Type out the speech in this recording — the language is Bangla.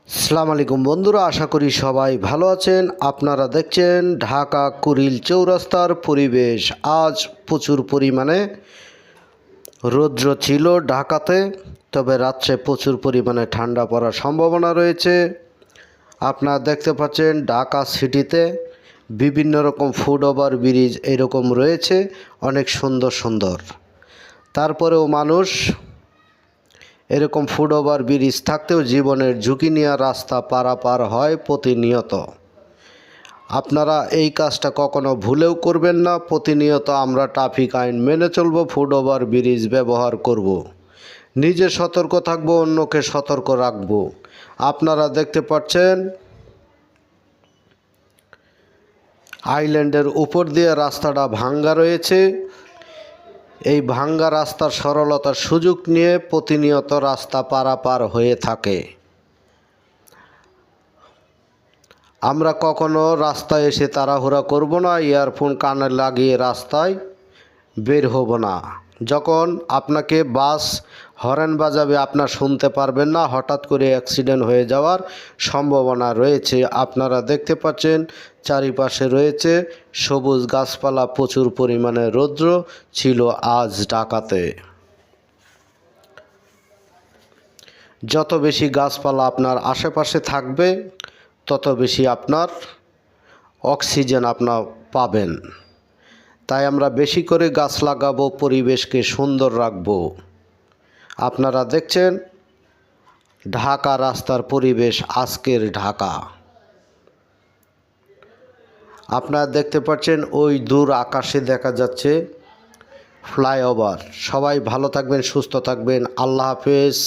আসসালামু আলাইকুম বন্ধুরা, আশা করি সবাই ভালো আছেন। আপনারা দেখছেন ঢাকা কুড়িল চৌরাস্তার পরিবেশ। আজ প্রচুর পরিমাণে রৌদ্র ছিল ঢাকাতে, তবে রাত্রে প্রচুর পরিমাণে ঠান্ডা পড়ার সম্ভাবনা রয়েছে। আপনারা দেখতে পাচ্ছেন ঢাকা সিটিতে বিভিন্ন রকম ফুট ওভার ব্রিজ এরকম রয়েছে, অনেক সুন্দর সুন্দর। তারপরেও মানুষ এরকম ফুট ওভার ব্রিজ থাকতেও জীবনের ঝুঁকি নিয়ে রাস্তা পারাপার হয় প্রতিনিয়ত। আপনারা এই কাজটা কখনো ভুলেও করবেন না। প্রতিনিয়ত আমরা ট্রাফিক আইন মেনে চলব, ফুট ওভার ব্রিজ ব্যবহার করব, নিজে সতর্ক থাকব, অন্যকে সতর্ক রাখব। আপনারা দেখতে পাচ্ছেন আইল্যান্ডের উপর দিয়ে রাস্তাটা ভাঙ্গা রয়েছে। এই ভাঙ্গা রাস্তার সরলতার সুযোগ নিয়ে প্রতিনিয়ত রাস্তা পারাপার হয়ে থাকে। আমরা কখনো রাস্তায় এসে তাড়াহুড়া করব না, ইয়ারফোন কানে লাগিয়ে রাস্তায় বের হব না। যখন আপনাকে বাস হর্ন বাজাবে আপনার শুনতে পারবেন না, হঠাৎ করে অ্যাক্সিডেন্ট হয়ে যাওয়ার সম্ভাবনা রয়েছে। আপনারা দেখতে পাচ্ছেন চারিপাশে রয়েছে সবুজ গাছপালা, প্রচুর পরিমাণে রৌদ্র ছিল আজ ঢাকাতে। যত বেশি গাছপালা আপনার আশেপাশে থাকবে তত বেশি আপনার অক্সিজেন আপনার পাবেন। তাই আমরা বেশি করে গাছ লাগাবো, পরিবেশকে সুন্দর রাখবো। আপনারা দেখছেন ঢাকা রাস্তার পরিবেশ, আজকের ঢাকা। আপনারা দেখতে পাচ্ছেন ওই দূর আকাশে দেখা যাচ্ছে ফ্লাইওভার। সবাই ভালো থাকবেন, সুস্থ থাকবেন। আল্লাহ হাফেজ।